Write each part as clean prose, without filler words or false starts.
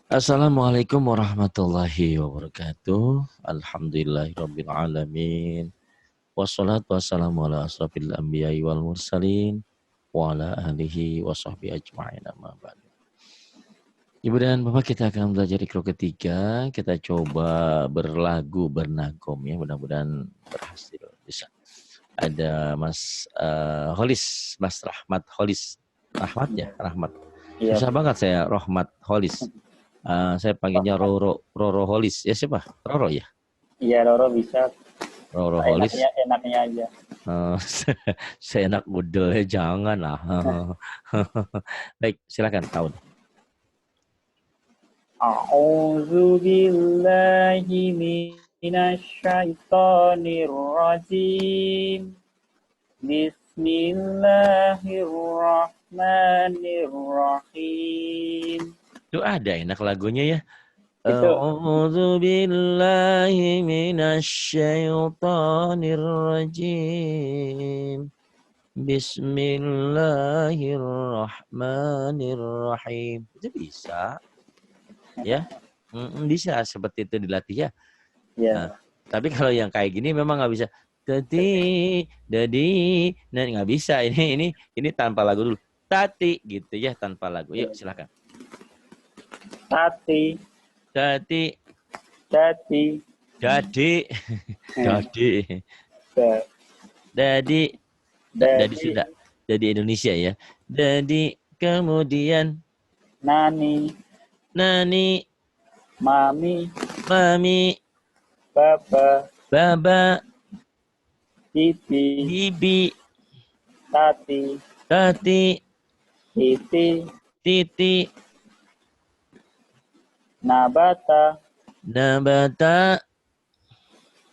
Assalamualaikum warahmatullahi wabarakatuh. Alhamdulillahirabbil alamin. Wassalatu wassalamu ala asrofil anbiya'i wal mursalin wa ala alihi wa sahbihi ajma'in amma ba'du. Ibu dan Bapak, kita akan belajar ikro ketiga. Kita coba berlagu, bernagom ya. Mudah-mudahan berhasil. Bisa. Ada Mas Holis, Mas Rahmat Holis. Rahmat ya? Rahmat. Iya. Susah banget saya Rahmat Holis. Saya panggilnya Roro Holis. Ya siapa? Roro ya? Iya, Roro bisa. Roro Holis. Enaknya aja. Saya enak udel ya, jangan lah. Baik, silakan tahun. A'udzu billahi minasy syaithanir rajim. Bismillahirrahmanirrahim. Itu ada enak lagunya ya. Itu. A'udzu billahi minasy syaithanir rajim. Bismillahirrahmanirrahim. Itu bisa. Ya. Bisa seperti itu dilatih ya. Ya. Tapi kalau yang kayak gini memang nggak bisa. Tati, dadi, nah nggak bisa. Ini tanpa lagu dulu. Tati gitu ya, tanpa lagu. Yuk silakan. Tati. Tati. Tati. Jadi. Jadi. Dadi. Dadi sudah. Dadi Indonesia ya. Dadi kemudian. Nani. Nani. Mami. Mami. Baba. Baba. Bibi. Bibi. Tati. Tati. Titi. Titi. Nabata. Nabata.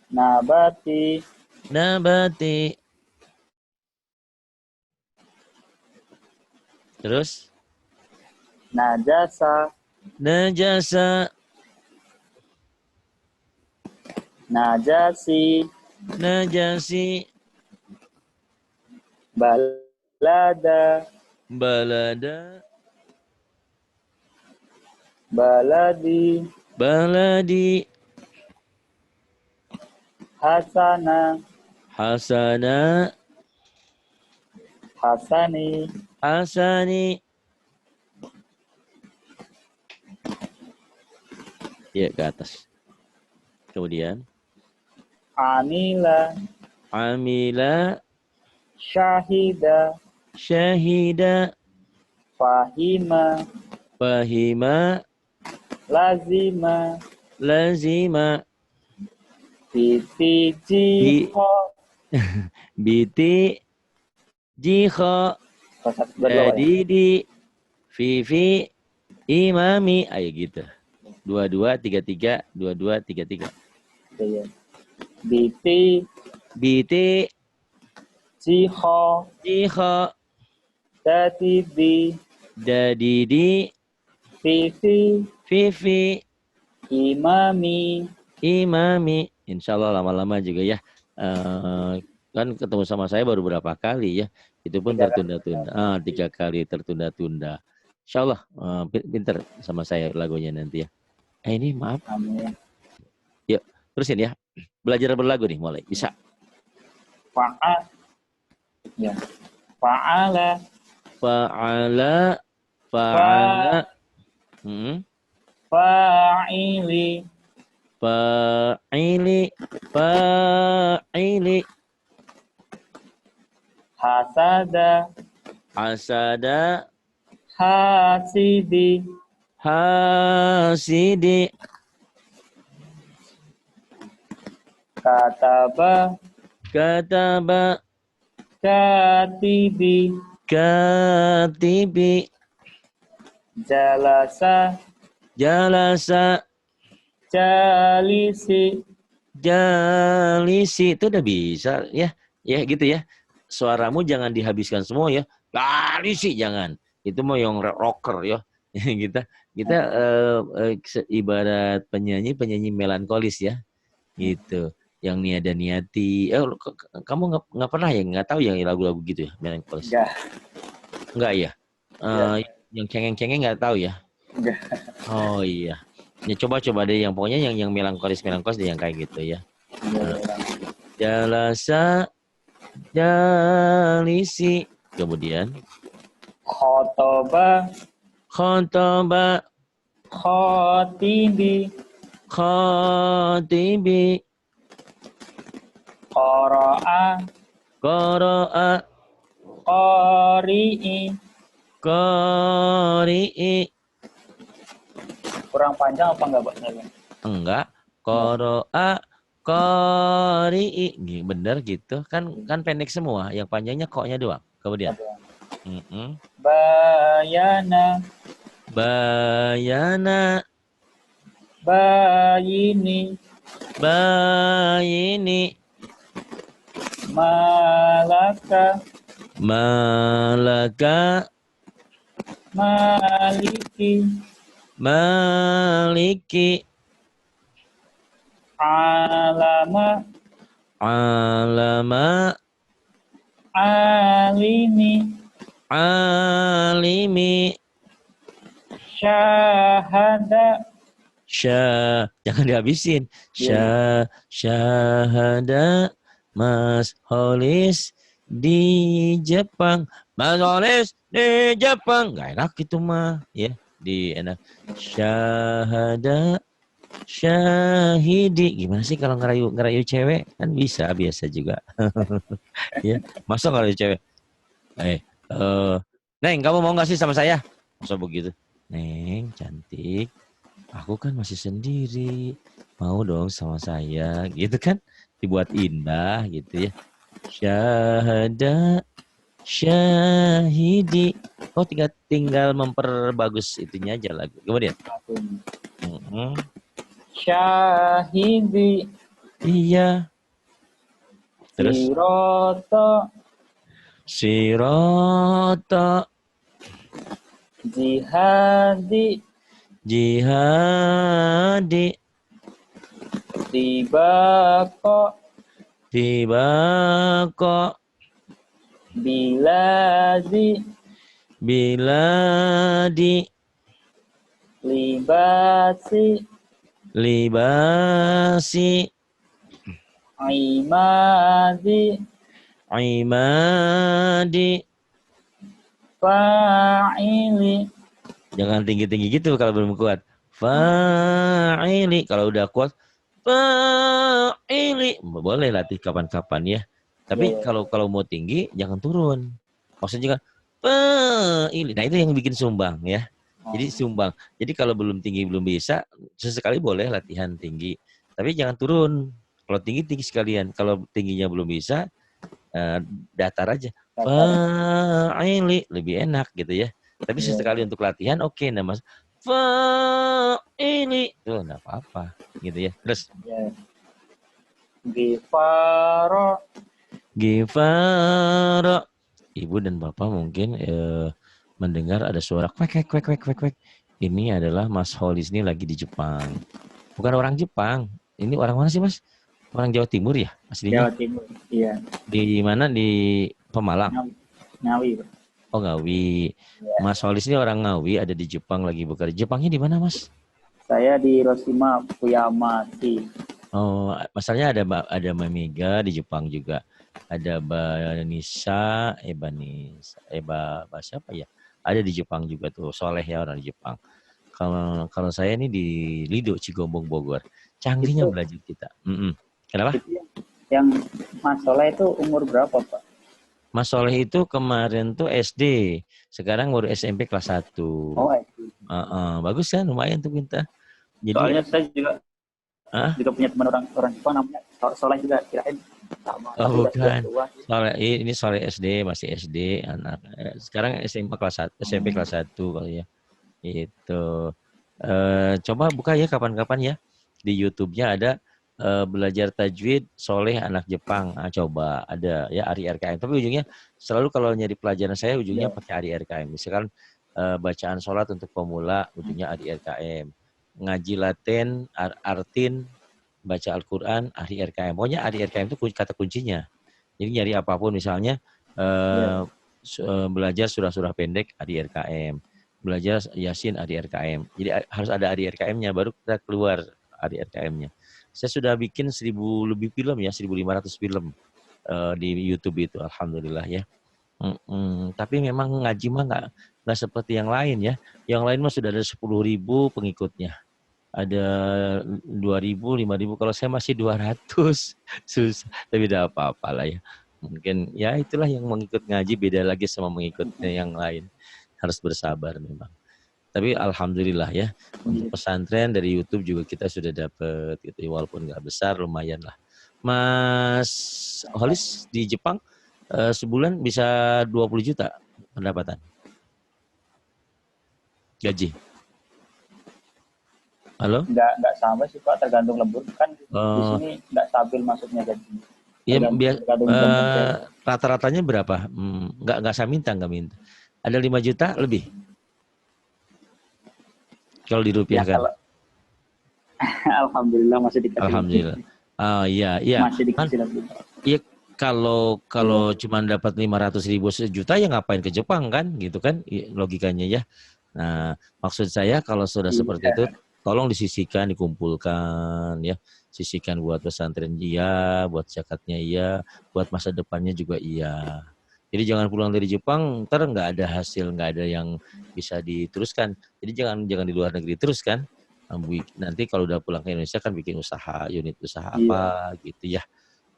Nabati. Nabati. Terus? Najasa. Najasa. Najasi. Najasi. Balada. Balada. Baladi. Baladi. Hasana. Hasana. Hasani. Hasani. Ya, ke atas. Kemudian. Amila. Amila. Syahida. Syahida. Fahima. Fahima. Lazima. Lazima. Biti jiho. Biti. Jiho. Didi. Vivi. Imami. Ayo gitu. 2233. 2233. Biti. Biti. Jiho. Jiho. Dadidi. Dadidi. Vivi. Vivi. Imami. Imami. Insya Allah lama-lama juga ya. Kan ketemu sama saya baru berapa kali ya. Itu pun tertunda-tunda. 3 kali tertunda-tunda. Insya Allah pinter sama saya lagunya nanti ya. Ini maaf. Amin. Yuk, terusin ya. Belajar berlagu nih mulai. Bisa. Fa'al. Ya. Fa'ala. Fa'ala. Fa'ala. Fa'ili. Fa'ili. Fa'ili. Hasada. Hasada. Hasidi. Hasidi. Kataba. Kataba. Katibi. Katibi. Jalasa. Jalasa. Jalisi. Jalisi. Itu udah bisa ya. Ya gitu ya. Suaramu jangan dihabiskan semua ya. Jalisi jangan. Itu mau yang rocker ya. Kita ibarat penyanyi melankolis ya. Gitu. Yang niada niati. Kamu nggak pernah ya, nggak tahu yang lagu-lagu gitu ya melankolis? Enggak ya. Yang cengeng-cengeng nggak tahu ya. Enggak. Oh iya. Ya coba deh yang pokoknya yang melankolis deh yang kayak gitu ya. Jalasa jalisi. Kemudian Khotoba khotoba khotibi khotibi qara'a qara'a qari'i. qari'i. Kurang panjang apa enggak, Pak? Enggak. Qara'a qari'i. Bener gitu. Kan pendek semua. Yang panjangnya koknya doang. Kemudian. Bayana Bayana bayini bayini malaka malaka maliki maliki alama alama alimi alimi syahada jangan dihabisin. Syahada Mas Holis di Jepang. Mas Holis di Jepang. Gak enak gitu mah. Ya, di enak. Syahada syahidi. Gimana sih kalau ngerayu cewek? Kan bisa, biasa juga. Ya, masa ngerayu cewek? Neng, kamu mau gak sih sama saya? Masa begitu? Neng, cantik. Aku kan masih sendiri, mau dong sama saya, gitu kan? Dibuat indah gitu ya. Syahada, syahidi. Oh, tinggal memperbagus itunya aja lagu. Kemudian. syahidi. Iya. Terus. Siroto. Jihadi. Jihadi. Tibako. Biladi. Libasi. Imadi. Fa'ili. Jangan tinggi-tinggi gitu kalau belum kuat. Fa'ili. Kalau udah kuat, fa'ili. Boleh latih kapan-kapan ya. Tapi kalau mau tinggi, jangan turun. Maksudnya kan, fa'ili. Nah itu yang bikin sumbang ya. Jadi sumbang. Jadi kalau belum tinggi, belum bisa, sesekali boleh latihan tinggi. Tapi jangan turun. Kalau tinggi sekalian. Kalau tingginya belum bisa, datar aja. Fa'ili. Lebih enak gitu ya. Tapi sesekali untuk latihan oke, nah mas fa'ili tuh enggak apa-apa gitu ya. Terus Gifaro. Ibu dan bapak mungkin mendengar ada suara kwek. Ini adalah Mas Holis ini lagi di Jepang. Bukan orang Jepang. Ini orang mana sih Mas? Orang Jawa Timur ya aslinya? Jawa Timur, iya. Di mana? Di Pemalang? Ngawi. Oh Ngawi. Ya. Mas Holis ini orang Ngawi, ada di Jepang lagi bekerja. Jepangnya di mana Mas? Saya di Hiroshima, Fukuyama. Oh, masalahnya ada Mbak Mega di Jepang juga. Ada Banisa, siapa ya? Ada di Jepang juga tuh, Soleh ya orang di Jepang. Kalau saya ini di Lido, Cigombong, Bogor. Canggihnya itu, belajar kita. Kenapa? Yang Mas Soleh itu umur berapa Pak? Mas Soleh itu kemarin tuh SD, sekarang baru SMP kelas 1. Oh, SD. Bagus kan, lumayan tuh pintar. Jadi, soalnya saya juga punya teman orang Jepang namanya Soleh juga, kirain sama. Oh bukan, ini Soleh SD, masih SD anak. Sekarang SMP kelas 1 kalau ya. Itu coba buka ya kapan-kapan ya, di YouTube-nya ada belajar tajwid Soleh anak Jepang. Coba ada ya, ARI RKM. Tapi ujungnya selalu kalau nyari pelajaran saya ujungnya pakai ARI RKM. Misalkan bacaan sholat untuk pemula ujungnya ARI RKM. Ngaji Latin, Artin, baca Al-Quran, ARI RKM. Pokoknya ARI RKM itu kata kuncinya. Jadi nyari apapun misalnya belajar surah-surah pendek ARI RKM. belajar Yasin ADI RKM. Jadi harus ada ADI RKM-nya baru kita keluar ADI RKM-nya. Saya sudah bikin 1.000 lebih film ya, 1.500 film di YouTube itu, alhamdulillah ya. Tapi memang ngaji mah nggak seperti yang lain ya. Yang lain mah sudah ada 10.000 pengikutnya. Ada 2.000, 5.000. Kalau saya masih 200. Susah. Tapi tidak apa-apa lah ya. Mungkin ya itulah yang mengikut ngaji beda lagi sama mengikutnya yang lain. Harus bersabar memang. Tapi alhamdulillah ya. Untuk pesantren dari YouTube juga kita sudah dapat gitu. Walaupun nggak besar lumayan lah. Mas Holis di Jepang sebulan bisa 20 juta pendapatan gaji. Halo? Nggak sama sih Pak, tergantung lembur kan di sini nggak stabil masuknya gaji. Iya, rata-ratanya berapa? Nggak saya minta. Ada 5 juta lebih. Kalau dirupiahkan. Ya, alhamdulillah masih dikasih. Alhamdulillah. Oh iya. Masih dikasih lebih. Iya, kalau cuma dapat 500.000 sejuta ya ngapain ke Jepang kan, gitu kan logikanya ya. Nah, maksud saya kalau sudah seperti itu, tolong disisihkan, dikumpulkan ya. Sisihkan buat pesantren iya, buat zakatnya iya, buat masa depannya juga iya. Jadi jangan pulang dari Jepang, ntar nggak ada hasil, nggak ada yang bisa diteruskan. Jadi jangan di luar negeri terus kan. Nanti kalau udah pulang ke Indonesia kan bikin usaha, unit usaha apa gitu ya.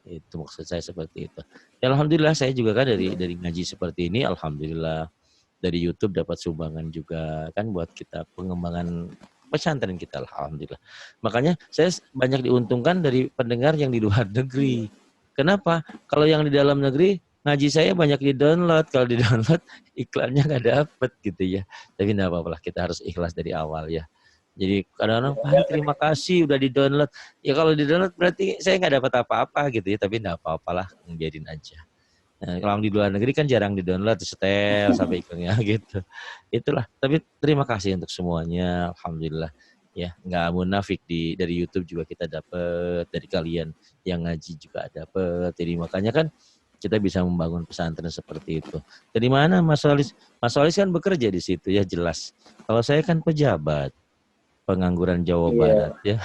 Itu maksud saya seperti itu. Ya, alhamdulillah saya juga kan dari ngaji seperti ini, alhamdulillah dari YouTube dapat sumbangan juga kan buat kita pengembangan pesantren kita, alhamdulillah. Makanya saya banyak diuntungkan dari pendengar yang di luar negeri. Kenapa? Kalau yang di dalam negeri ngaji saya banyak di-download, kalau di-download iklannya nggak dapet gitu ya. Tapi nggak apa-apa lah, kita harus ikhlas dari awal ya. Jadi kadang-kadang Pak terima kasih udah di-download. Ya kalau di-download berarti saya nggak dapat apa-apa gitu ya, tapi nggak apa-apalah, biarin aja. Nah, kalau di luar negeri kan jarang di-download, setel sampai iklannya gitu. Itulah. Tapi terima kasih untuk semuanya, alhamdulillah. Ya, nggak munafik dari YouTube juga kita dapat, dari kalian yang ngaji juga dapat. Jadi makanya kan kita bisa membangun pesantren seperti itu. Dari mana Mas Solis? Mas Solis kan bekerja di situ ya jelas. Kalau saya kan pejabat. Pengangguran Jawa Barat ya.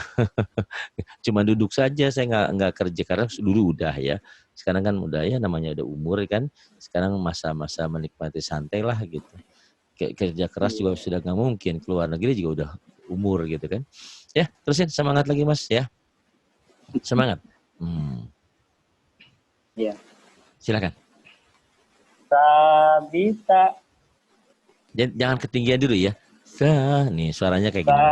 Cuma duduk saja, saya nggak kerja karena dulu udah ya. Sekarang kan udah ya namanya udah umur kan. Sekarang masa-masa menikmati santai lah gitu. Kerja keras juga sudah nggak mungkin. Keluar negeri juga udah umur gitu kan. Ya terusin semangat lagi Mas ya. Semangat. Iya. Silakan. Sabita. Jangan ketinggian dulu ya. Nih suaranya kayak gini.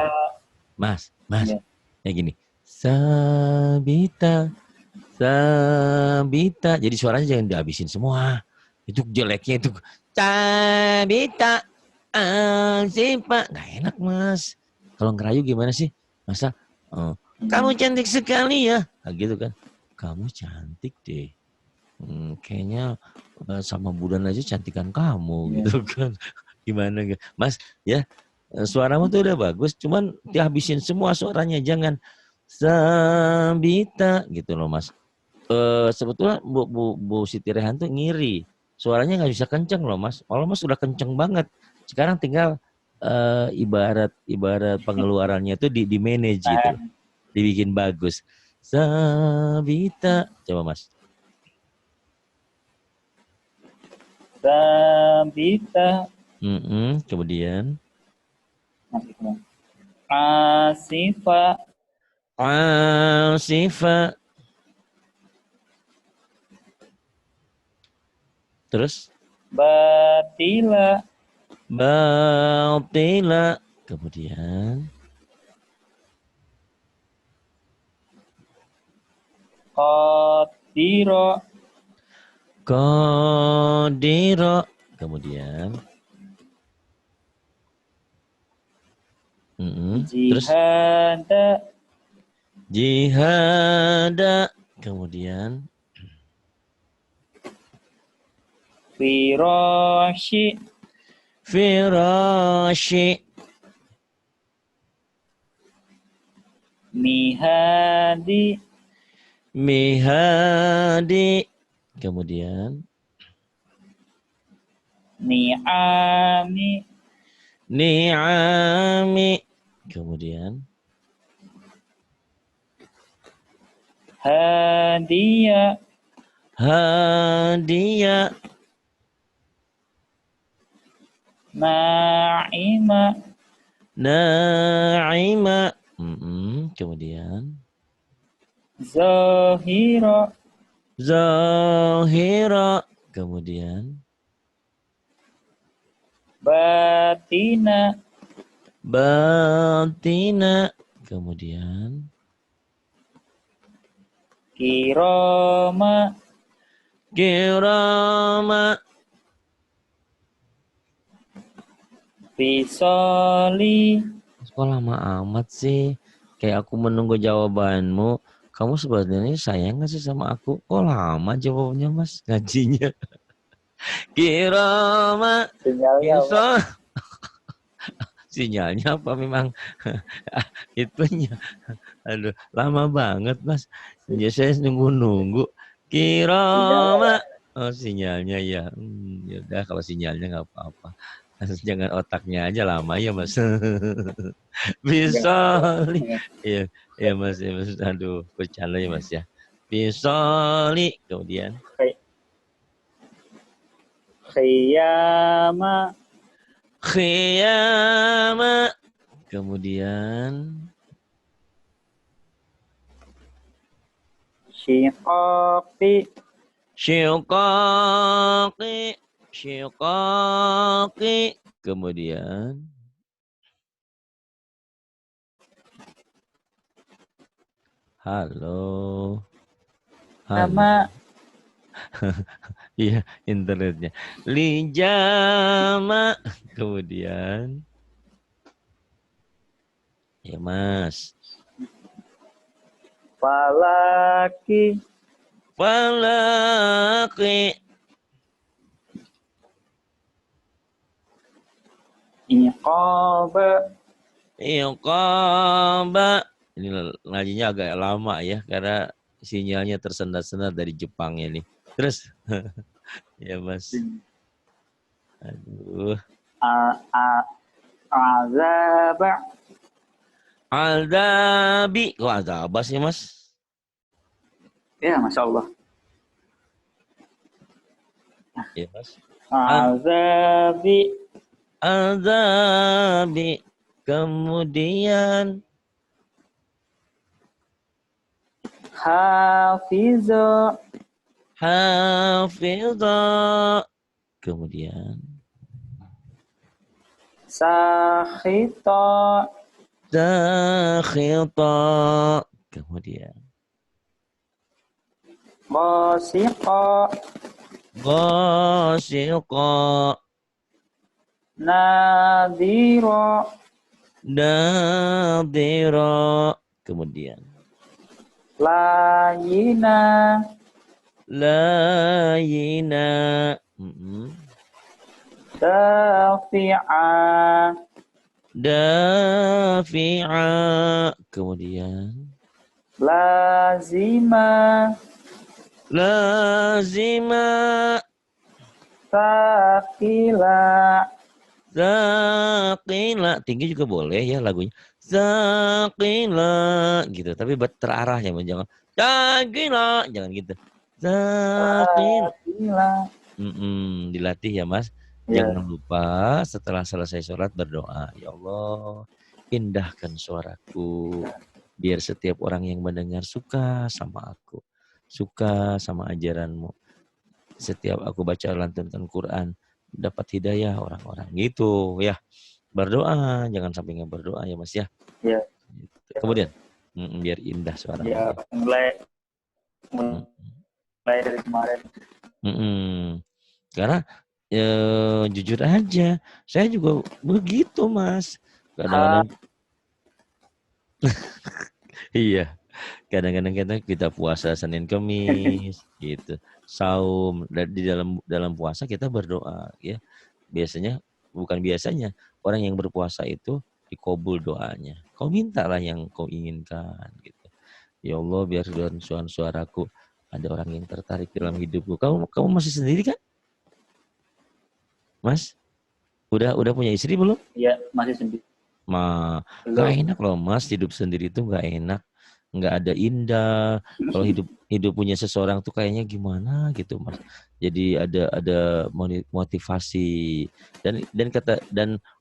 Mas, ya. Kayak gini. Sabita. Jadi suaranya jangan dihabisin semua. Itu jeleknya itu. Sabita. Siapa? Nggak enak Mas. Kalau ngerayu gimana sih? Masa, kamu cantik sekali ya. Nah, gitu kan. Kamu cantik deh. Kayaknya sama Bulan aja cantikan kamu gitu kan. Gimana Mas ya, suaramu tuh udah bagus, cuman dihabisin semua suaranya, jangan Sabita gitu loh Mas. Sebetulnya Bu Siti Rehan tuh ngiri, suaranya nggak bisa kenceng loh Mas. Kalau Mas udah kenceng banget, sekarang tinggal ibarat pengeluarannya tuh di manage gitu, dibikin bagus. Sabita, coba Mas. Sabita. Kemudian Asifa. Terus Batila. Kemudian Qadiro. Kemudian Jihada. Kemudian Firashi. Mihadi. Kemudian Ni'ami. ni'ami. Kemudian hadiya, hadiya, na'ima, na'ima. Kemudian zahira, zahira. Kemudian batina, batina. Kemudian kirama, kirama. fisali. Kok lama amat sih? Kayak aku menunggu jawabanmu. Kamu sebenarnya sayang gak sih sama aku? Kok lama jawabnya mas? Ngajinya. Kirama. Sinyalnya Bisa. Sinyalnya apa memang itunya? Aduh, lama banget mas. Ya saya nunggu-nunggu. sinyalnya Kirama. Oh sinyalnya ya. Ya udah kalau sinyalnya nggak apa-apa. Jangan otaknya aja lama ya mas. Bisa. Iya, iya mas, ya mas. Aduh, bercanda ya mas ya. Bisa nih. Kemudian khiyama, khiyama. Kemudian shiqaqi, syuqaqi. Syuqaqi. Kemudian halo. Halo. nama Iya, internetnya. Lijama. Kemudian ya mas. falaki, Falaki. iqaba, Iqaba. Ini ngajinya agak lama ya karena sinyalnya tersendat-sendat dari Jepang ini. Terus ya mas. Aduh. azaba, Aldabi. Kok azabas ya mas? ya masya Allah, Ya mas. azabi, Aldabi. Kemudian hafiza, hafidha. Kemudian sakhita, dakhita. Kemudian qasiqa, ghasiqa. nadhira, Nadhira. Kemudian layina, layina. dafi'a, Dafi'a. Kemudian lazima, lazima. thaqila, Zaqila. Tinggi juga boleh ya lagunya. Zaqila gitu. Tapi terarah ya, jangan Zaqila, jangan gitu. Zaqila. thaqila. Dilatih ya mas. Ya, Jangan lupa setelah selesai sholat berdoa. Ya Allah, indahkan suaraku. Biar setiap orang yang mendengar suka sama aku. Suka sama ajaranmu. Setiap aku baca lantunan Quran, dapat hidayah orang-orang. Gitu ya. Berdoa, jangan sampai nggak berdoa ya mas ya. ya, Gitu. Kemudian, biar indah suaramu. ya. Ya. Mulai dari kemarin. Karena jujur aja, saya juga begitu mas. Kadang-kadang, iya. Kadang-kadang kita puasa Senin Kamis, gitu. Saum di dalam puasa kita berdoa, ya. Biasanya orang yang berpuasa itu dikabul doanya. Kau mintalah yang kau inginkan, gitu. Ya Allah, biar dengan suaraku ada orang yang tertarik dalam hidupku. Kamu masih sendiri kan, Mas? Udah punya istri belum? Iya, masih sendiri. Gak enak loh Mas, hidup sendiri itu gak enak, nggak ada indah. Kalau hidup punya seseorang tuh kayaknya gimana gitu Mas. Jadi ada motivasi dan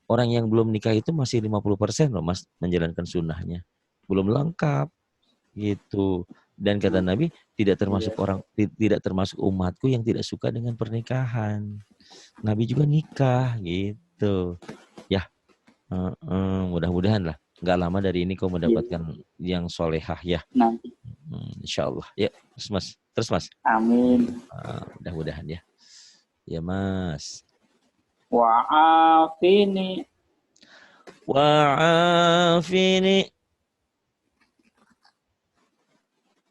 orang yang belum nikah itu masih 50% loh Mas menjalankan sunnahnya, belum lengkap gitu. Dan kata Nabi tidak termasuk tidak termasuk umatku yang tidak suka dengan pernikahan. Nabi juga nikah gitu ya. Mudah-mudahan lah nggak lama dari ini kau mendapatkan yang solehah ya. Nanti. Insya Allah ya terus mas. Amin. Mudah-mudahan ya. Ya mas. Wa'afini.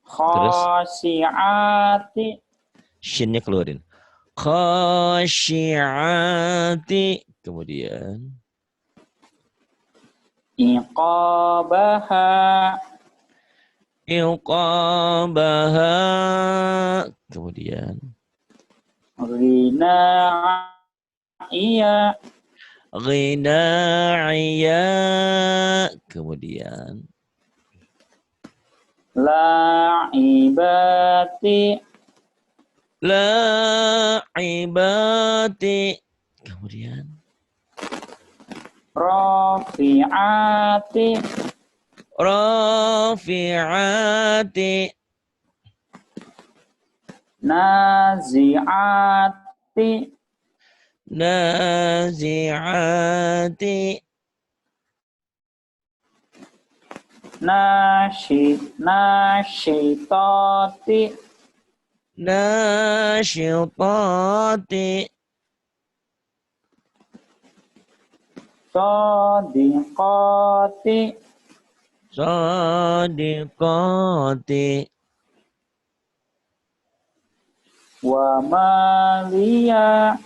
Terus khasyiati. shinnya keluarin. Khasyiati. Kemudian Iqabaha. Kemudian Ghina'iya. Kemudian La'ibati. Kemudian Rafi'ati. Nazi'ati. Nasyitati. Sadiqati. Wa maliya.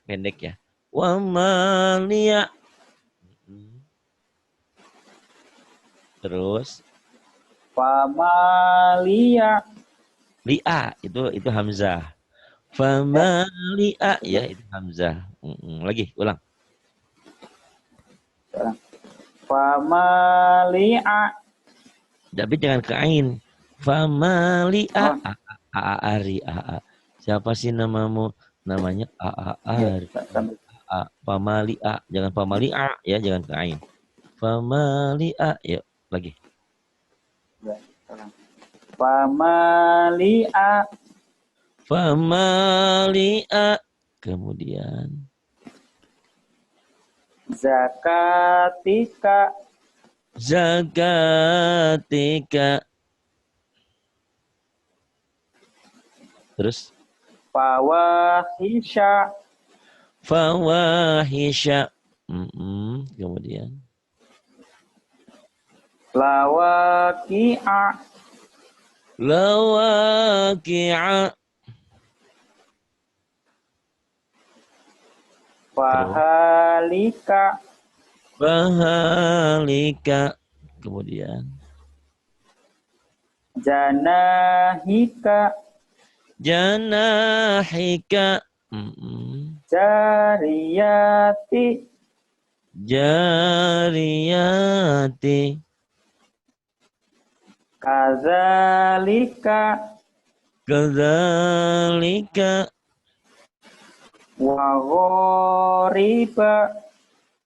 Pendek ya. Wa maliya. Terus Famaliya. Li'a itu hamzah. Famali'a ya itu hamzah. Lagi ulang. Famali'a. Tapi jangan ke ain. Famali'a. Ari. Siapa sih namamu? Namanya Ari. Famali'a. Jangan famali'a ya, jangan ke ain. Famali'a. Yuk, lagi. Famali'a. Kemudian Zakatika. Terus Fawahisha. Kemudian Lawaki'a. Fahalika. Kemudian Janahika. Jariyati. Kadzalika. Wa ghoriba.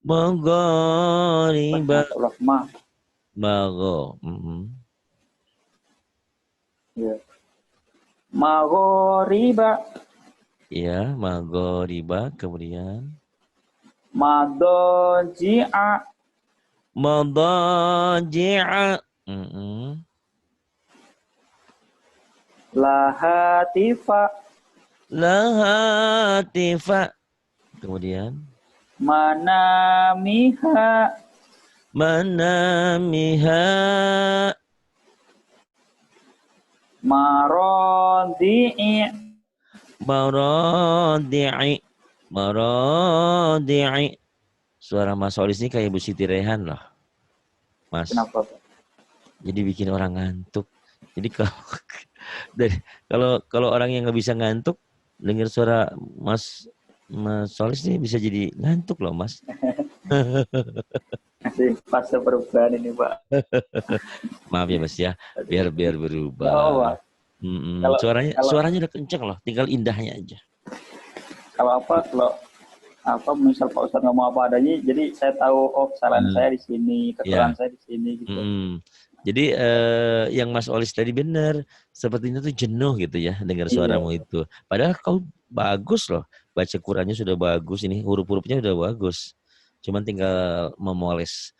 Maghoriba. Ya, maghoriba. Kemudian Madoji'a. Lahatifa. Kemudian Manamiha. Maradi'i. Suara Mas Solis ini kayak Bu Siti Rehan loh, Mas. Kenapa? Jadi bikin orang ngantuk. Jadi Dari kalau orang yang nggak bisa ngantuk, dengar suara Mas Solis nih bisa jadi ngantuk loh Mas. Masih fase perubahan ini Pak. Maaf ya Mas ya, biar Oh, berubah. Pak. Kalau Suaranya kalau suaranya udah kenceng loh, tinggal indahnya aja. kalau apa kalau apa misal Pak Ustadz ngomong apa adanya, jadi saya tahu oh kesalahan Nah, saya di sini, kekurangan ya. saya di sini gitu. Jadi yang Mas Olis tadi benar, sepertinya tuh jenuh gitu ya dengar Iya, suaramu itu. Padahal kau bagus loh, baca Qurannya sudah bagus, ini huruf-hurufnya udah bagus. Cuman tinggal memoles.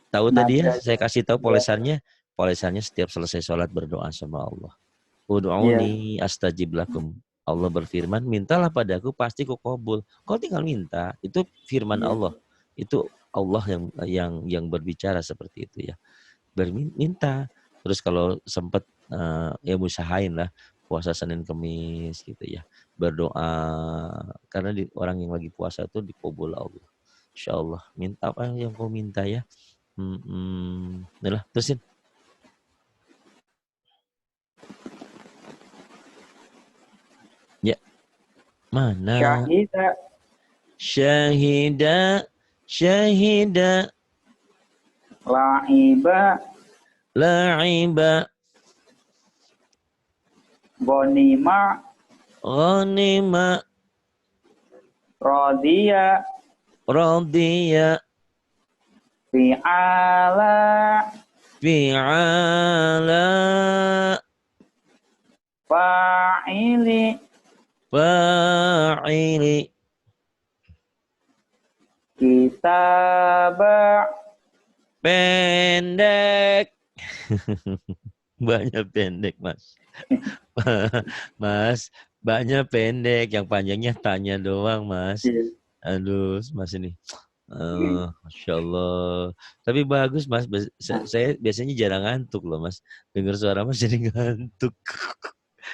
Tahu tadi nanti ya, aja. saya kasih tahu Iya, polesannya setiap selesai sholat berdoa sama Allah. iya, Ud'uni astajib lakum. Allah berfirman, mintalah padaku pasti ku kabul. Kau tinggal minta, itu firman iya, Allah. Itu Allah yang berbicara seperti itu ya. Berminta. Terus kalau sempat ya usahain lah puasa Senin Kemis gitu ya. Berdoa karena orang yang lagi puasa itu dikabul Allah. Insya Allah. Minta apa yang kau minta ya. Nih lah, terusin. Ya, mana? syahida, Syahida, syahida, laiba, la'iba, gonima, ghanima, rodiya, radiya, fi'ala, fi'ala, fa'ili, fa'ili, kitaba, pendek. Banyak pendek, Mas. Mas, banyak pendek. Yang panjangnya tanya doang, Mas. iya. Aduh, Mas ini. Masya Allah. Tapi bagus, Mas. Saya biasanya jarang ngantuk loh, Mas. Dengar suara Mas jadi ngantuk.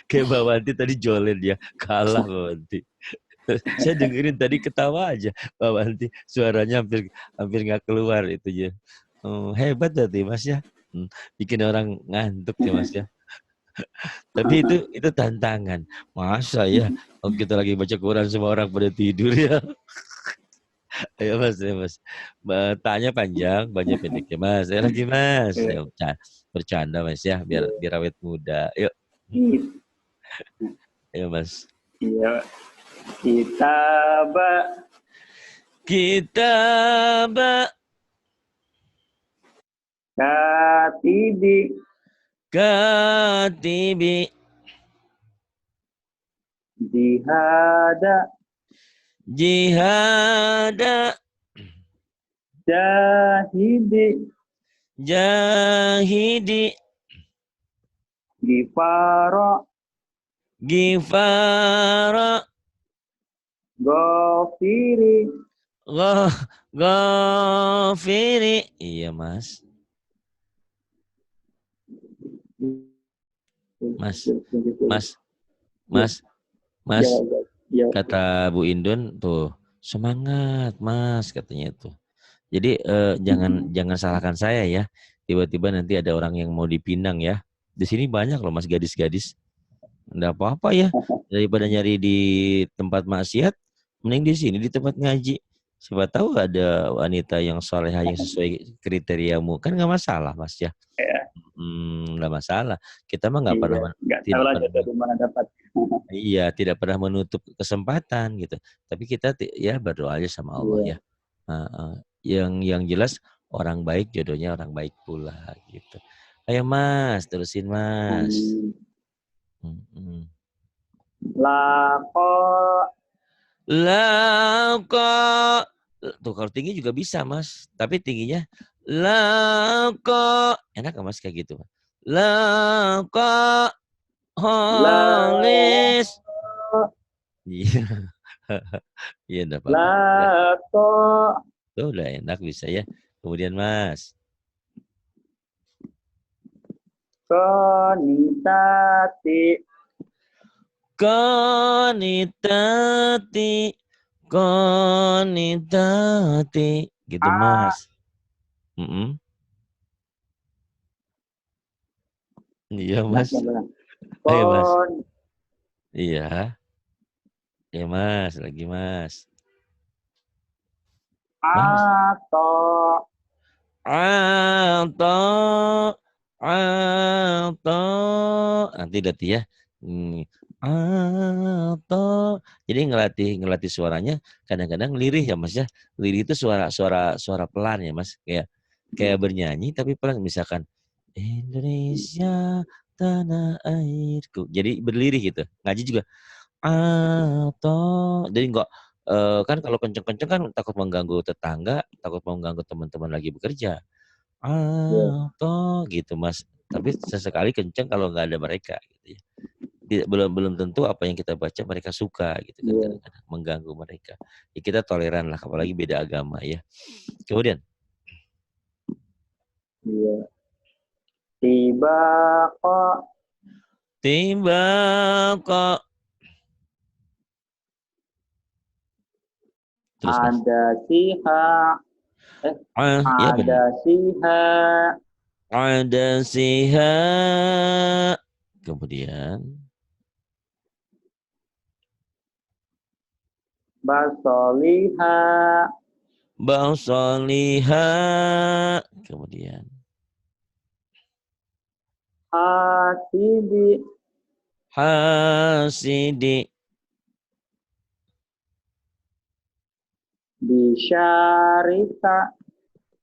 Kayak Mbak Wanti tadi jolen dia. Kalah Mbak Wanti. Saya dengerin tadi ketawa aja Mbak Wanti. Suaranya hampir hampir nggak keluar itu ya. Hebat berarti Mas ya. Bikin orang ngantuk ya Mas ya. Tapi itu tantangan. Masa ya kalau kita lagi baca Quran semua orang pada tidur ya. Ayo Mas, ya Mas. Tanya panjang, banyak pendeknya Mas. Ayo lagi Mas. Iya. Ayo bercanda Mas ya, biar awet muda. Yuk, ayo Mas. Iya, kitaba, Kita katibi, katibi jihada, jihada jahidi, jahidi gifara, gifara gofiri, ghafiri. Iya Mas. Mas, Mas, Mas, Mas. Ya, Kata Bu Indun tuh, semangat Mas katanya itu. Jadi jangan salahkan saya ya. Tiba-tiba nanti ada orang yang mau dipinang ya. Di sini banyak loh Mas gadis-gadis. Enggak apa-apa ya. Daripada nyari di tempat maksiat, mending di sini di tempat ngaji. Siapa tahu ada wanita yang solehah yang sesuai kriteriamu. Kan nggak masalah Mas ya. ya, Nggak masalah. Kita mah nggak pernah iya. Nggak tahu tidak lah pernah jodoh di mana dapat. iya tidak pernah menutup kesempatan gitu. Tapi kita ya berdoa aja sama Allah Iya. ya. Heeh. Yang jelas orang baik jodohnya orang baik pula gitu. Ayo Mas, terusin Mas. Amin. Mm-mm. Lako, Lako. Tuh kalau tinggi juga bisa Mas. Tapi tingginya lako. Enak gak Mas kayak gitu? Lako. la, Holis. Iya. Iya enggak apa-apa. lako, Tuh udah enak bisa ya. Kemudian Mas. konitati, Konitati. Konitati. Gitu a, Mas. Mm-mm. Iya nah, Mas. benar. Ayo Mas. Kon. Iya. Ya Mas, lagi Mas. Mas. Ato. Alto. Alto. Nanti berarti ya. Alto. Jadi ngelatih suaranya kadang-kadang lirih ya Mas ya. Lirih itu suara pelan ya Mas. Kayak bernyanyi tapi pelan, misalkan Indonesia tanah airku. Jadi berlirih gitu. Ngaji juga atau jadi enggak kan kalau kenceng-kenceng kan takut mengganggu tetangga, takut mengganggu teman-teman lagi bekerja. Ya, Atau gitu Mas. Tapi sesekali kenceng kalau nggak ada mereka gitu ya. Belum belum tentu apa yang kita baca mereka suka gitu kan, ya, kadang-kadang mengganggu mereka. Ya kita toleran lah apalagi beda agama ya. Kemudian ya. Tiba kok. tiba kok terus Mas. Ada siha. Ya benar. Ada siha. Ada siha. Kemudian Basoliha. Bausoliha. Kemudian Hasidi. Hasidi. Bisyarika.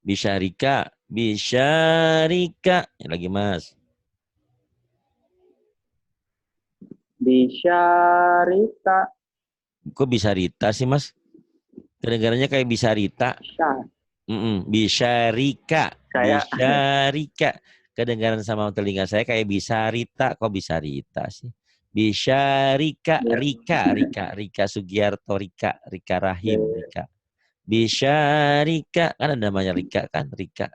Bisyarika. Bisyarika. Yang lagi Mas. Bisyarika. Kok bisa Rita sih Mas? Kedengarannya kayak bisa Rita. Syah. Bisyarika. Kayak Bisyarika. Kedengaran sama telinga saya kayak bisa Rita. Kok bisa Rita sih? Bisyarika. ya, Rika Sugiarto, Rika ya, Rahim, Rika. Bisyarika. Kan ada namanya Rika kan? Rika.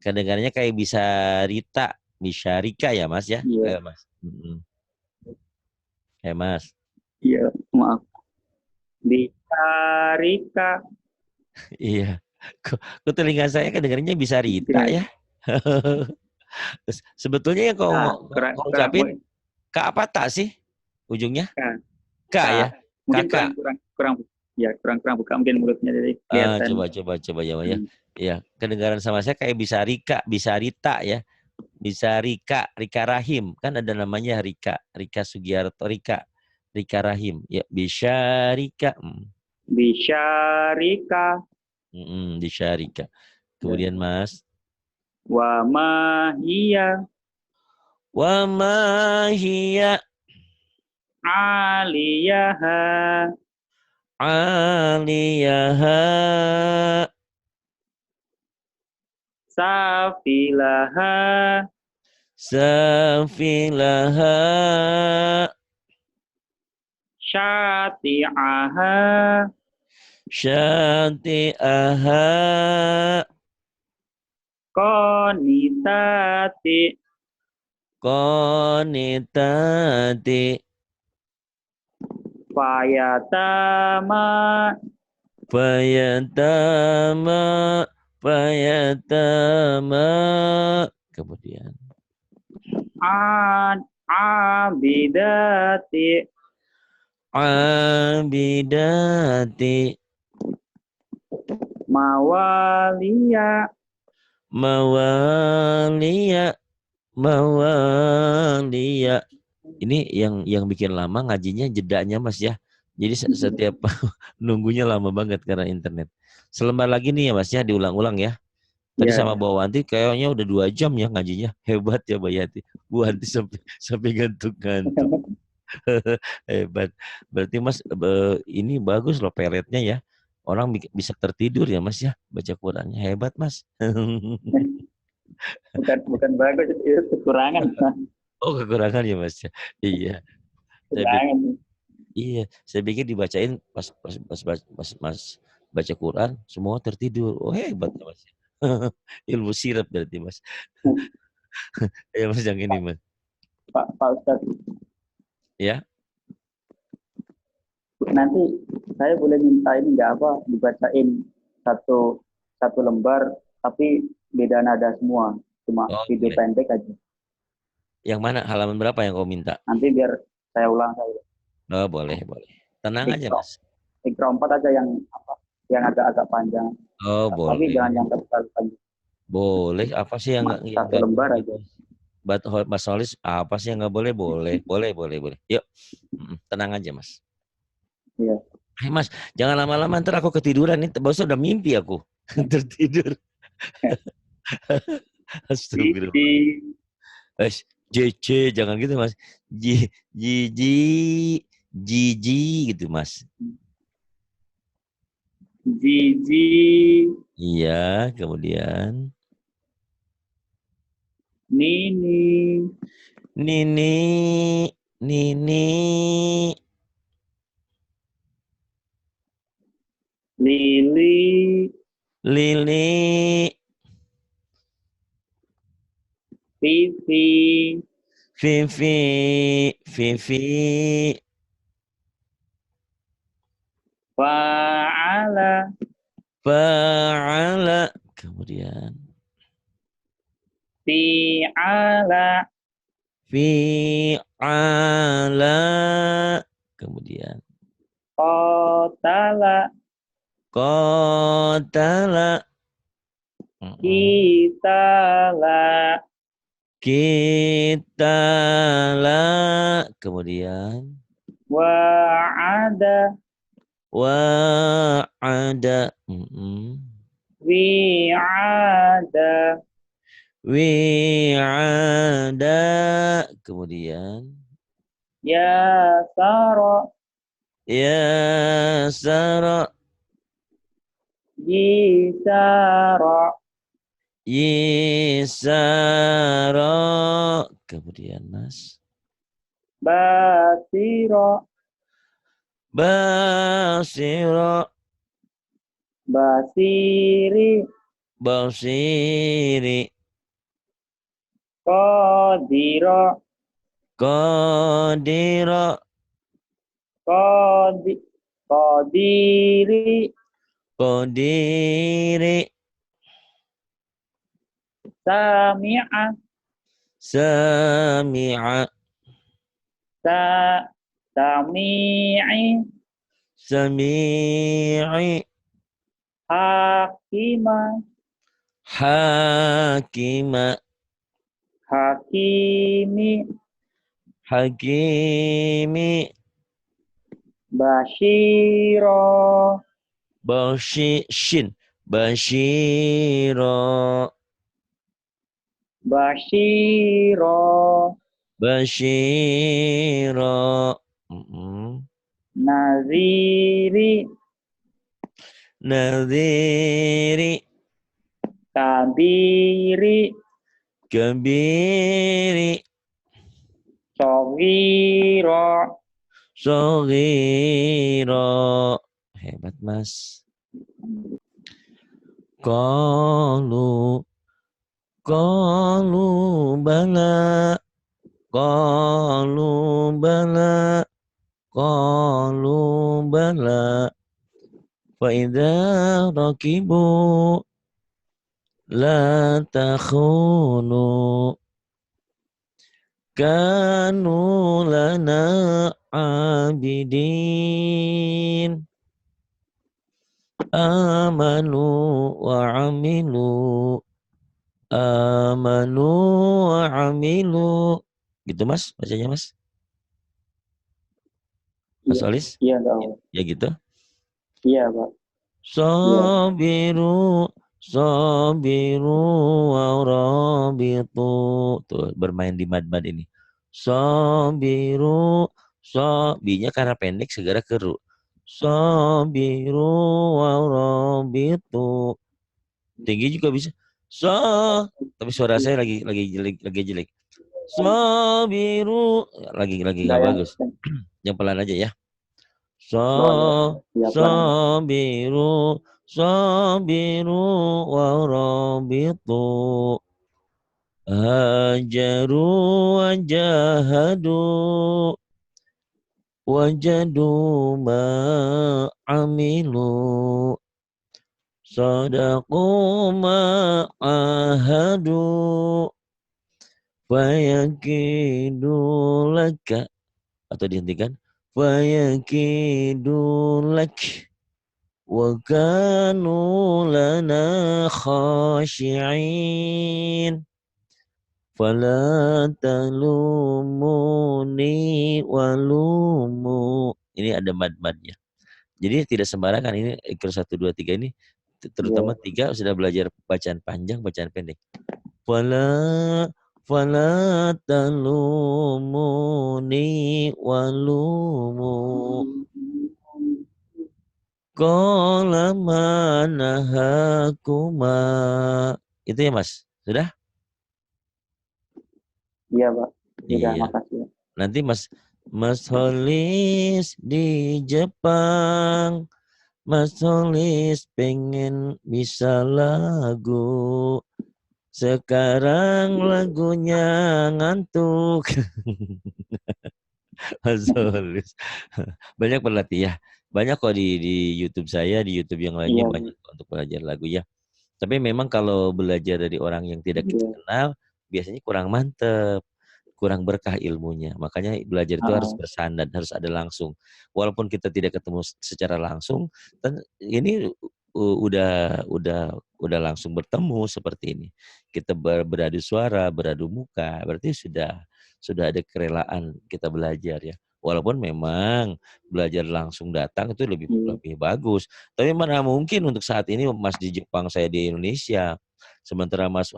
Kedengarannya kayak bisa Rita. Bisa Rika ya Mas ya? iya, Ayo Mas. Kayak Mas. iya, maaf. Bisyarika. Iya. Kok telinga saya kedengarannya bisa Rita Ya. ya? Sebetulnya yang Ah, kurang, kau kurang, ucapin Kak apa tak sih ujungnya? K, Kak ya? K. Mungkin kurang, Kakak. kurang, kurang, ya, kurang, kurang buka mungkin mulutnya jadi kelihatan. Coba ya, ya. Hmm. Ya, kedengaran sama saya kayak bisa Rika, bisa Rita ya. Bisa Rika Rahim. Kan ada namanya Rika Sugiarto, Rika Rahim. Ya, bisa Rika. Bisyarika. Bisa Rika. Ya. Kemudian Mas. Wa mahiyya Wa ma hiya aliyaha aliyaha safilaha safilaha syati'aha syati'aha konitati qanitati fayatama fayatama fayatama. Kemudian abidati abidati mawaliya mawaliya mawaliya. Ini yang bikin lama ngajinya jedanya Mas ya. Jadi setiap nunggunya lama banget karena internet. Selembar lagi nih ya Mas ya, diulang-ulang ya. Tadi ya. sama Bu Wanti kayaknya udah 2 jam ya ngajinya. Hebat ya Mbak Yati. Bu Wanti sampai ngantuk-ngantuk. Hebat. Berarti Mas ini bagus loh peletnya ya. Orang bisa tertidur ya Mas ya baca Qurannya. Hebat Mas. Bukan bagus, itu kekurangan. Oh kekurangan ya Mas ya. Iya. Saya pikir, Kekurangan. iya, saya pikir dibacain pas Mas baca Quran semua tertidur. Oh hebat ya Mas. Ilmu sirap berarti Mas. Ya Mas yang ini Mas. Pak Ustadz, Ya. nanti saya boleh minta ini nggak apa dibacain satu satu lembar tapi beda nada semua, cuma Oh video boleh. pendek aja. Yang mana? Halaman berapa yang kau minta? Nanti biar saya ulang saya. Oh, boleh. Tenang aja, Ikro, Mas. Ikro 4 aja yang apa? Yang agak-agak panjang. Oh, Tapi jangan boleh. yang terlalu panjang. Boleh. Apa sih yang Satu nggak lembar boleh aja. itu? Mas Solis, apa sih yang nggak boleh? Boleh. Yuk, tenang aja, Mas. Iya. Mas, jangan lama-lama, ntar aku ketiduran nih. Bos udah mimpi aku. Tertidur. Astagfirullah. JC, jangan gitu, Mas. Jiji, Jiji gitu, Mas. Jiji. Iya, kemudian Nini. Nini, Nini, Lili. Lili, Vivi. Vivi, Fa'ala. Fa'ala, kemudian Fi'ala. Fi'ala, kemudian Qatala. Qatala, Kitala. Kitala, kemudian Wa'ada. Wa'ada, Wi'ada. Wi'ada, kemudian Yasara. Yasara, Yisara. Yisara, kemudian Mas Basira. Basira, Basiri. Basiri, Qadira. Qadira, Qadiri. Qadiri, Sami'a. Sami'a, Sami'i. Sami'i, Hakima. Hakima, Hakimi. Hakimi, Bashiro. Shin, Bashiro, Bashiro. Bashiro, Naziri. Nadhiri, Kabiri. Kabiri, Sogiro. Soghiro. Hebat, Mas. Qalu bala, qalu bala, qalu bala. Fa idza rakibu la takhunu kanu lana abidin amanu wa amilu gitu, Mas, bacanya, Mas Iya, Solis, iya tahu. ya gitu. Iya, Pak. Iya. Sabiru wa rabitu. Tuh, bermain di mad-mad ini. Sabiru, binya karena pendek segera ke ru. Sabiru wa rabitu. Tinggi juga bisa. Tapi suara saya lagi jelek. Sabiru lagi Enggak nggak yang, bagus. Yang pelan aja ya. oh ya, iya pelan. Sabiru, sabiru wa rabitu. Hajaru wa jahadu wajadu ma amilu. Sadaqu ma ahadu fayakidulaka, atau dihentikan, fayakidulak wa kanu lana khashi'in fala talumuni walumu. Ini ada mad-madnya. Jadi tidak sembarangan ini ikrar 1, 2, 3 ini, terutama 3 sudah belajar bacaan panjang, bacaan pendek. Fala talumuni walumu qala manahakuma. Itu ya Mas? Sudah? Iya Pak. Sudah, Iya. makasih. Nanti Mas Holis di Jepang. Mas Holis pengen bisa lagu. Sekarang lagunya ngantuk. Mas Holis. Banyak berlatih ya. Banyak kok di YouTube saya, di YouTube yang lainnya banyak untuk belajar lagu ya. Tapi memang kalau belajar dari orang yang tidak kita kenal, biasanya kurang mantep, kurang berkah ilmunya. Makanya belajar itu harus bersandar, harus ada langsung. Walaupun kita tidak ketemu secara langsung, ini udah langsung bertemu seperti ini. Kita beradu suara, beradu muka, berarti sudah ada kerelaan kita belajar ya. Walaupun memang belajar langsung datang itu lebih bagus. Tapi mana mungkin untuk saat ini Mas di Jepang, saya di Indonesia. Sementara Mas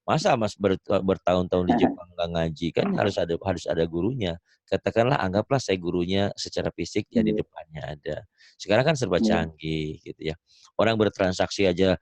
masa Mas bertahun-tahun di Jepang nggak ngaji, kan harus ada gurunya. Katakanlah anggaplah saya gurunya secara fisik ya di depannya ada. Sekarang kan serba canggih gitu ya. Orang bertransaksi aja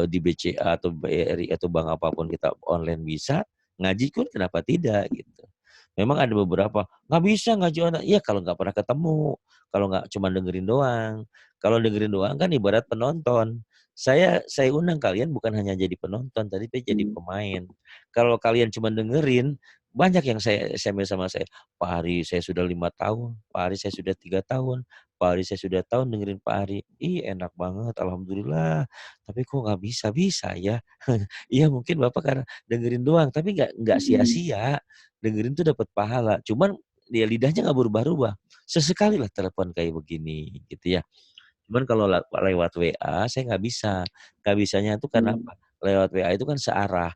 di BCA atau BRI atau bank apapun kita online bisa, ngaji pun kenapa tidak gitu. Memang ada beberapa, nggak bisa ngaji online. Iya kalau nggak pernah ketemu, kalau nggak cuma dengerin doang. Kalau dengerin doang kan ibarat penonton. Saya undang kalian bukan hanya jadi penonton, tapi jadi pemain. Kalau kalian cuma dengerin, banyak yang saya SMS sama saya, Pak Ari saya sudah 5 tahun, Pak Ari saya sudah 3 tahun, Pak Ari saya sudah tahun dengerin Pak Ari. Ih enak banget, alhamdulillah. Tapi kok nggak bisa ya? Iya mungkin Bapak karena dengerin doang, tapi nggak sia-sia. Dengerin tuh dapat pahala. Cuman dia lidahnya nggak berubah-ubah. Sesekali lah telepon kayak begini gitu ya. Cuman kalau lewat WA saya nggak bisa. Nggak bisanya itu karena apa? Lewat WA itu kan searah.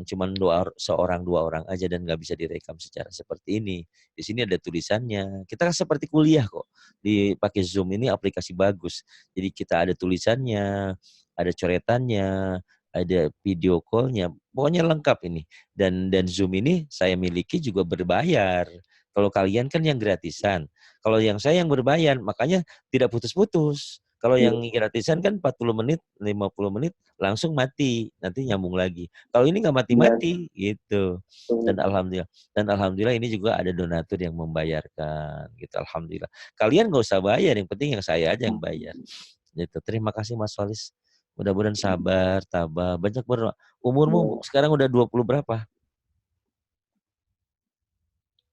Cuman seorang dua orang aja dan nggak bisa direkam secara seperti ini. Di sini ada tulisannya. Kita kan seperti kuliah kok. Dipakai Zoom ini aplikasi bagus. Jadi kita ada tulisannya, ada coretannya, ada video call-nya. Pokoknya lengkap ini. Dan Zoom ini saya miliki juga berbayar. Kalau kalian kan yang gratisan. Kalau yang saya yang berbayar, makanya tidak putus-putus. Kalau yang gratisan kan 40 menit, 50 menit langsung mati, nanti nyambung lagi. Kalau ini nggak mati-mati gitu. Dan alhamdulillah ini juga ada donatur yang membayarkan gitu. Alhamdulillah. Kalian nggak usah bayar, yang penting yang saya aja yang bayar. Gitu. Terima kasih Mas Walis. Mudah-mudahan sabar, tabah, banyak berdoa. Umurmu sekarang udah 20 berapa?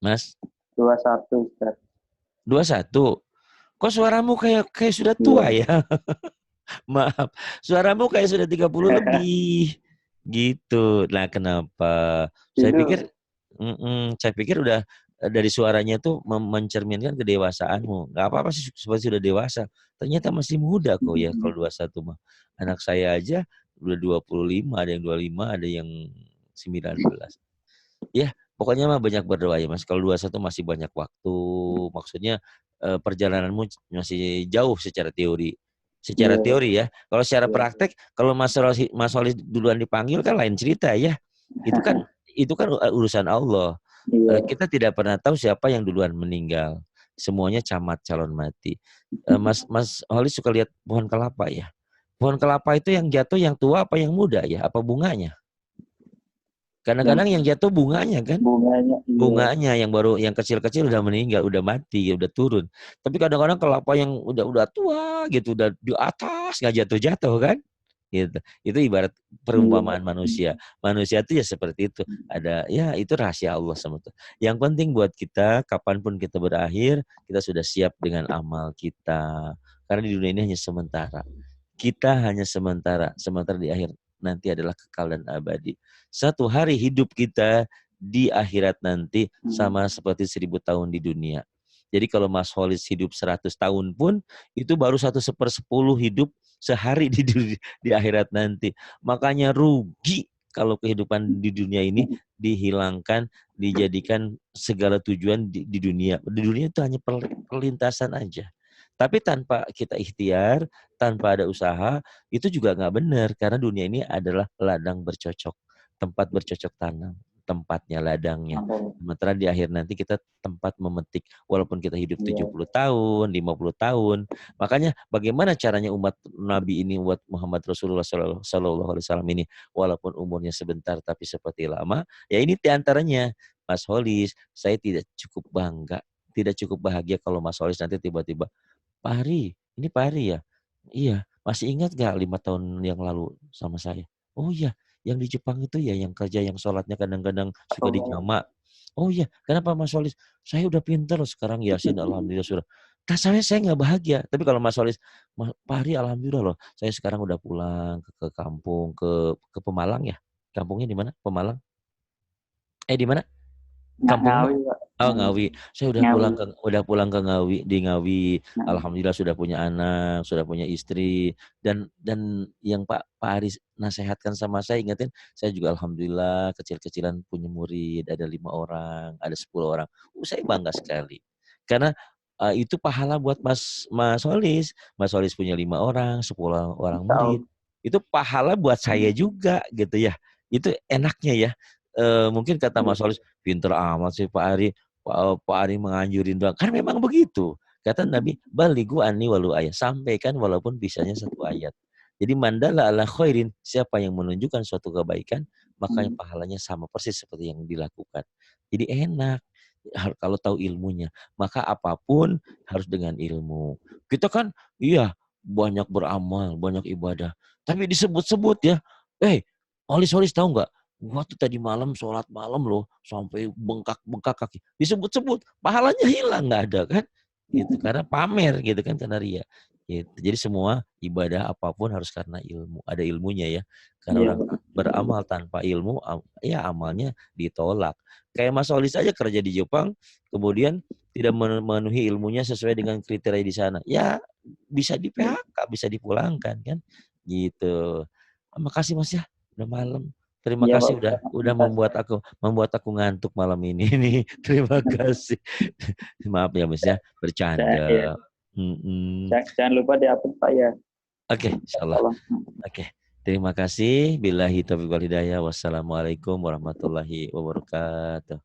Mas? 21, Ustaz. 21. Kok suaramu kayak sudah tua ya? Maaf, suaramu kayak sudah 30 lebih. Gitu. Nah, kenapa? Saya pikir udah dari suaranya tuh mencerminkan kedewasaanmu. Nggak apa-apa sih seperti sudah dewasa. Ternyata masih muda kok ya kalau 21 mah. Anak saya aja udah 25, ada yang 25, ada yang 19. Ya, pokoknya mah banyak berdoa ya Mas. Kalau 21 masih banyak waktu. Maksudnya perjalananmu masih jauh secara teori. Secara teori ya. Kalau secara praktek, kalau Mas Wali duluan dipanggil kan lain cerita ya. Itu kan urusan Allah. Kita tidak pernah tahu siapa yang duluan meninggal. Semuanya camat calon mati. Mas Wali suka lihat pohon kelapa ya. Pohon kelapa itu yang jatuh yang tua apa yang muda ya? Apa bunganya? Kadang-kadang yang jatuh bunganya kan? Bunganya yang kecil-kecil udah meninggal, udah mati, udah turun. Tapi kadang-kadang kelapa yang udah tua gitu, udah di atas nggak jatuh-jatuh kan? Gitu. Itu ibarat perumpamaan manusia. Manusia itu ya seperti itu. Ada ya itu rahasia Allah sama itu. Yang penting buat kita kapanpun kita berakhir, kita sudah siap dengan amal kita. Karena di dunia ini hanya sementara. Kita hanya sementara di akhir nanti adalah kekal dan abadi. Satu hari hidup kita di akhirat nanti sama seperti 1000 tahun di dunia. Jadi kalau Mas Holis hidup 100 tahun pun, itu baru 1/10 hidup sehari di akhirat nanti. Makanya rugi kalau kehidupan di dunia ini dihilangkan, dijadikan segala tujuan di dunia. Di dunia itu hanya perlintasan aja. Tapi tanpa kita ikhtiar, tanpa ada usaha, itu juga nggak benar. Karena dunia ini adalah ladang bercocok, tempat bercocok tanam, tempatnya, ladangnya. Sementara di akhir nanti kita tempat memetik, walaupun kita hidup 70 tahun, 50 tahun. Makanya bagaimana caranya umat Nabi ini, umat Muhammad Rasulullah SAW ini, walaupun umurnya sebentar tapi seperti lama, ya ini diantaranya, Mas Holis, saya tidak cukup bangga, tidak cukup bahagia kalau Mas Holis nanti tiba-tiba, Pak Hari, ini Pak Hari ya? Iya, masih ingat gak 5 tahun yang lalu sama saya? Oh iya, yang di Jepang itu ya, yang kerja, yang sholatnya kadang-kadang suka dijamak. Oh iya, kenapa Mas Solis? Saya udah pinter sekarang, Yasin, alhamdulillah sudah. Nah, saya nggak bahagia. Tapi kalau Mas Solis, Pak Hari alhamdulillah loh, saya sekarang udah pulang ke kampung, ke Pemalang ya. Kampungnya di mana? Pemalang? Di mana? Kampungnya? Ngawi, Pak. Oh, Ngawi. Saya udah pulang ke Ngawi, di Ngawi. Alhamdulillah sudah punya anak, sudah punya istri, dan yang Pak Aris nasihatkan sama saya, ingetin, saya juga alhamdulillah kecil-kecilan punya murid, ada 5 orang, ada 10 orang. Saya bangga sekali. Karena itu pahala buat Mas Solis. Mas Solis punya 5 orang, 10 orang murid. Itu pahala buat saya juga gitu ya. Itu enaknya ya. Mungkin kata Mas Solis, pinter amat sih Pak Ari. Pak Ari menganjurin doang. Kan memang begitu. Kata Nabi, baligu anni walau ayat. Sampaikan walaupun bisanya 1 ayat. Jadi mandala ala khairin, siapa yang menunjukkan suatu kebaikan, makanya pahalanya sama persis seperti yang dilakukan. Jadi enak kalau tahu ilmunya. Maka apapun harus dengan ilmu. Kita kan iya banyak beramal, banyak ibadah. Tapi disebut-sebut ya, Holis tahu nggak? Gua tuh tadi malam sholat malam loh, sampai bengkak kaki. Disebut-sebut, pahalanya hilang, nggak ada kan? Gitu, karena pamer gitu kan, karena ria. Gitu. Jadi semua ibadah apapun harus karena ilmu, ada ilmunya ya. Karena orang beramal tanpa ilmu, ya amalnya ditolak. Kayak Mas Solis aja kerja di Jepang, kemudian tidak memenuhi ilmunya sesuai dengan kriteria di sana. Ya bisa di PHK, bisa dipulangkan kan? Gitu. Makasih Mas ya, udah malam. Terima kasih udah membuat aku ngantuk malam ini nih. Terima kasih. Maaf ya Mas ya, bercanda. Jangan lupa diupload Pak ya. Oke, insyaallah. Oke. Terima kasih. Billahi taufiq wal hidayah. Wassalamualaikum warahmatullahi wabarakatuh.